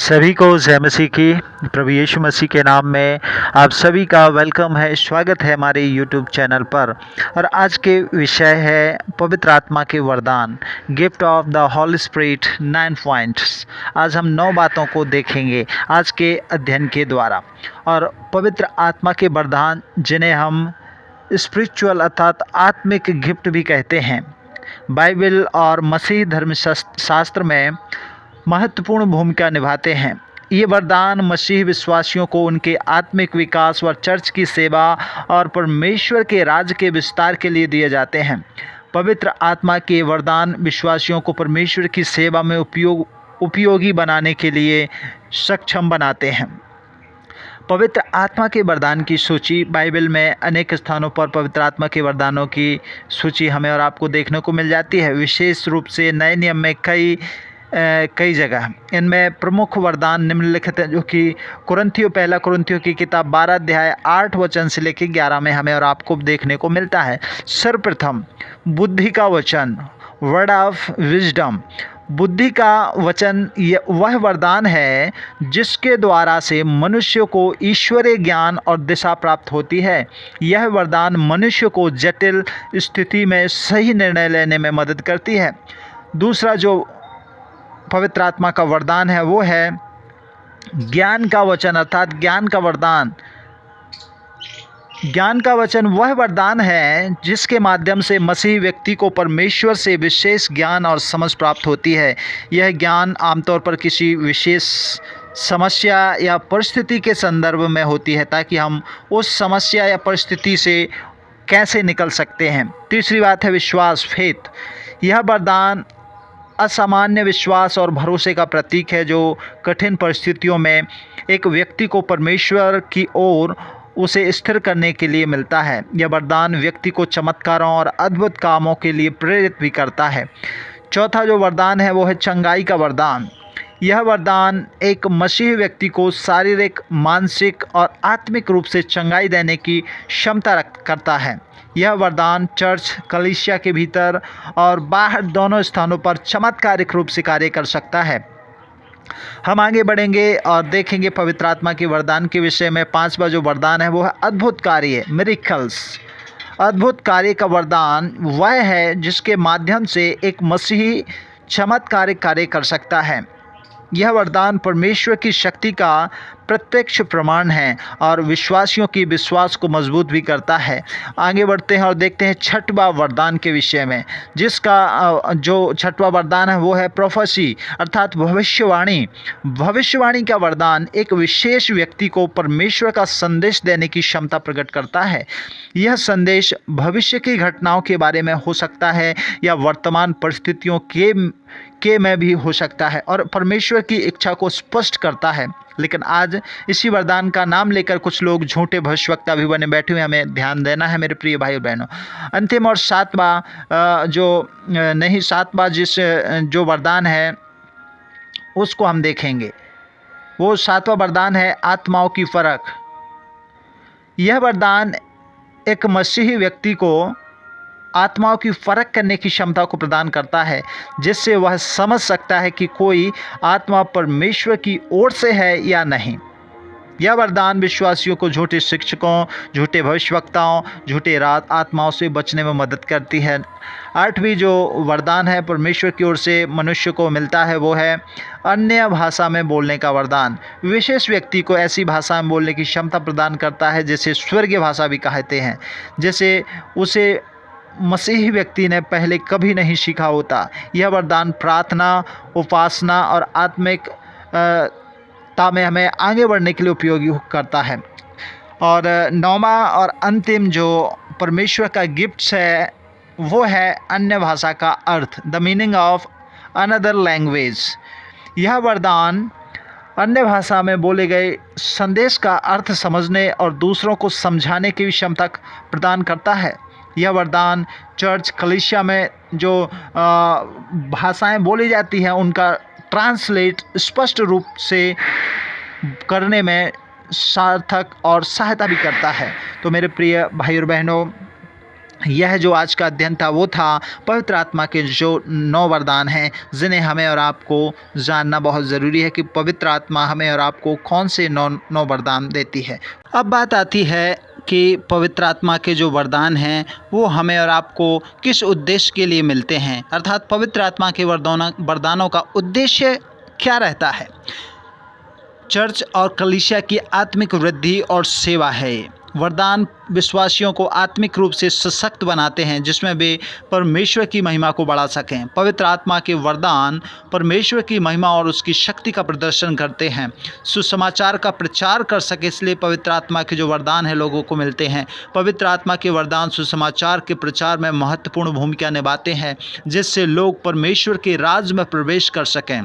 सभी को जय मसीह की। प्रभु यीशु मसीह के नाम में आप सभी का वेलकम है, स्वागत है हमारे यूट्यूब चैनल पर। और आज के विषय है पवित्र आत्मा के वरदान, gift of the Holi spirit 9 points. आज हम 9 बातों को देखेंगे आज के अध्ययन के द्वारा। और पवित्र आत्मा के वरदान, जिन्हें हम स्पिरिचुअल अर्थात आत्मिक गिफ्ट भी कहते हैं, बाइबल और मसीह धर्मशास्त्र में महत्वपूर्ण भूमिका निभाते हैं। ये वरदान मसीह विश्वासियों को उनके आत्मिक विकास व चर्च की सेवा और परमेश्वर के राज्य के विस्तार के लिए दिए जाते हैं। पवित्र आत्मा के वरदान विश्वासियों को परमेश्वर की सेवा में उपयोगी बनाने के लिए सक्षम बनाते हैं। पवित्र आत्मा के वरदान की सूची, बाइबल में अनेक स्थानों पर पवित्र आत्मा के वरदानों की सूची हमें और आपको देखने को मिल जाती है। विशेष रूप से नए नियम में कई जगह इनमें प्रमुख वरदान निम्नलिखित हैं, जो कि पहला कुरिन्थियों की किताब 12 अध्याय 8 वचन से लेकर 11 में हमें और आपको देखने को मिलता है। सर्वप्रथम बुद्धि का वचन, वर्ड ऑफ विजडम। बुद्धि का वचन वह वरदान है जिसके द्वारा से मनुष्य को ईश्वरीय ज्ञान और दिशा प्राप्त होती है। यह वरदान मनुष्य को जटिल स्थिति में सही निर्णय लेने में मदद करती है। दूसरा जो पवित्र आत्मा का वरदान है वो है ज्ञान का वचन अर्थात ज्ञान का वरदान। ज्ञान का वचन वह वरदान है जिसके माध्यम से मसीह व्यक्ति को परमेश्वर से विशेष ज्ञान और समझ प्राप्त होती है। यह ज्ञान आमतौर पर किसी विशेष समस्या या परिस्थिति के संदर्भ में होती है, ताकि हम उस समस्या या परिस्थिति से कैसे निकल सकते हैं। तीसरी बात है विश्वास, फेथ। यह वरदान असामान्य विश्वास और भरोसे का प्रतीक है, जो कठिन परिस्थितियों में एक व्यक्ति को परमेश्वर की ओर उसे स्थिर करने के लिए मिलता है। यह वरदान व्यक्ति को चमत्कारों और अद्भुत कामों के लिए प्रेरित भी करता है। चौथा जो वरदान है वो है चंगाई का वरदान। यह वरदान एक मसीही व्यक्ति को शारीरिक, मानसिक और आत्मिक रूप से चंगाई देने की क्षमता करता है। यह वरदान चर्च, कलीसिया के भीतर और बाहर दोनों स्थानों पर चमत्कारिक रूप से कार्य कर सकता है। हम आगे बढ़ेंगे और देखेंगे पवित्र आत्मा के वरदान के विषय में। 5वां जो वरदान है वो है अद्भुत कार्य, मिरेकल्स। अद्भुत कार्य का वरदान वह है जिसके माध्यम से एक मसीही चमत्कारिक कार्य कर सकता है। यह वरदान परमेश्वर की शक्ति का प्रत्यक्ष प्रमाण है और विश्वासियों की विश्वास को मजबूत भी करता है। आगे बढ़ते हैं और देखते हैं 6वां वरदान के विषय में, जिसका जो 6वां वरदान है वो है प्रोफेसी अर्थात भविष्यवाणी। भविष्यवाणी का वरदान एक विशेष व्यक्ति को परमेश्वर का संदेश देने की क्षमता प्रकट करता है। यह संदेश भविष्य की घटनाओं के बारे में हो सकता है या वर्तमान परिस्थितियों के में भी हो सकता है और परमेश्वर की इच्छा को स्पष्ट करता है। लेकिन आज इसी वरदान का नाम लेकर कुछ लोग झूठे भविष्यवक्ता भी बने बैठे हुए, हमें ध्यान देना है मेरे प्रिय भाई और बहनों। अंतिम और 7वां जो वरदान है उसको हम देखेंगे। वो 7वां वरदान है आत्माओं की फर्क। यह वरदान एक मसीही व्यक्ति को आत्माओं की फ़र्क करने की क्षमता को प्रदान करता है, जिससे वह समझ सकता है कि कोई आत्मा परमेश्वर की ओर से है या नहीं। यह वरदान विश्वासियों को झूठे शिक्षकों, झूठे भविष्यवक्ताओं, झूठे आत्माओं से बचने में मदद करती है। 8वीं जो वरदान है परमेश्वर की ओर से मनुष्य को मिलता है वो है अन्य भाषा में बोलने का वरदान। विशेष व्यक्ति को ऐसी भाषा में बोलने की क्षमता प्रदान करता है जिसे स्वर्गीय भाषा भी कहते हैं, जैसे उसे मसीही व्यक्ति ने पहले कभी नहीं सीखा होता। यह वरदान प्रार्थना, उपासना और आत्मिक ता में हमें आगे बढ़ने के लिए उपयोगी करता है। और 9वां और अंतिम जो परमेश्वर का गिफ्ट है वो है अन्य भाषा का अर्थ, the meaning of another language. यह वरदान अन्य भाषा में बोले गए संदेश का अर्थ समझने और दूसरों को समझाने की क्षमता प्रदान करता है। यह वरदान चर्च, कलीसिया में जो भाषाएं बोली जाती हैं उनका ट्रांसलेट स्पष्ट रूप से करने में सार्थक और सहायता भी करता है। तो मेरे प्रिय भाई और बहनों, यह जो आज का अध्ययन था वो था पवित्र आत्मा के जो 9 वरदान हैं, जिन्हें हमें और आपको जानना बहुत ज़रूरी है कि पवित्र आत्मा हमें और आपको कौन से 9 वरदान देती है। अब बात आती है कि पवित्र आत्मा के जो वरदान हैं वो हमें और आपको किस उद्देश्य के लिए मिलते हैं, अर्थात पवित्र आत्मा के वरदानों का उद्देश्य क्या रहता है। चर्च और कलीसिया की आत्मिक वृद्धि और सेवा है। वरदान विश्वासियों को आत्मिक रूप से सशक्त बनाते हैं, जिसमें वे परमेश्वर की महिमा को बढ़ा सकें। पवित्र आत्मा के वरदान परमेश्वर की महिमा और उसकी शक्ति का प्रदर्शन करते हैं, सुसमाचार का प्रचार कर सके, इसलिए पवित्र आत्मा के जो वरदान है लोगों को मिलते हैं। पवित्र आत्मा के वरदान सुसमाचार के प्रचार में महत्वपूर्ण भूमिका निभाते हैं, जिससे लोग परमेश्वर के राज में प्रवेश कर सकें।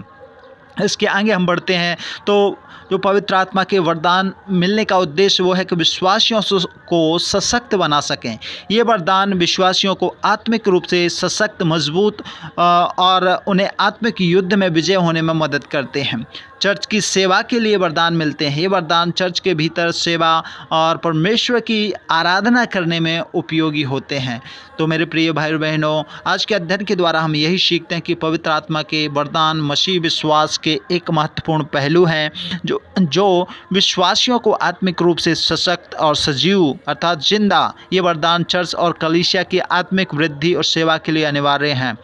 इसके आगे हम बढ़ते हैं तो जो पवित्र आत्मा के वरदान मिलने का उद्देश्य वो है कि विश्वासियों को सशक्त बना सकें। ये वरदान विश्वासियों को आत्मिक रूप से सशक्त, मजबूत और उन्हें आत्मिक युद्ध में विजय होने में मदद करते हैं। चर्च की सेवा के लिए वरदान मिलते हैं। ये वरदान चर्च के भीतर सेवा और परमेश्वर की आराधना करने में उपयोगी होते हैं। तो मेरे प्रिय भाई बहनों, आज के अध्ययन के द्वारा हम यही सीखते हैं कि पवित्र आत्मा के वरदान मसीह विश्वास के एक महत्वपूर्ण पहलू हैं जो विश्वासियों को आत्मिक रूप से सशक्त और सजीव अर्थात जिंदा, ये वरदान चर्च और कलीसिया की आत्मिक वृद्धि और सेवा के लिए अनिवार्य हैं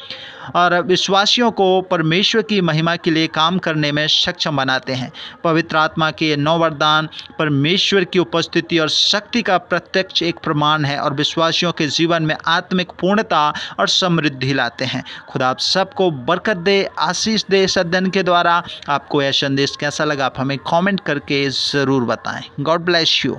और विश्वासियों को परमेश्वर की महिमा के लिए काम करने में सक्षम बनाते हैं। पवित्र आत्मा के 9 वरदान परमेश्वर की उपस्थिति और शक्ति का प्रत्यक्ष एक प्रमाण है और विश्वासियों के जीवन में आत्मिक पूर्णता और समृद्धि लाते हैं। खुदा आप सबको बरकत दे, आशीष दे। इस अध्ययन के द्वारा आपको यह संदेश कैसा लगा आप हमें कमेंट करके ज़रूर बताएं। God bless you.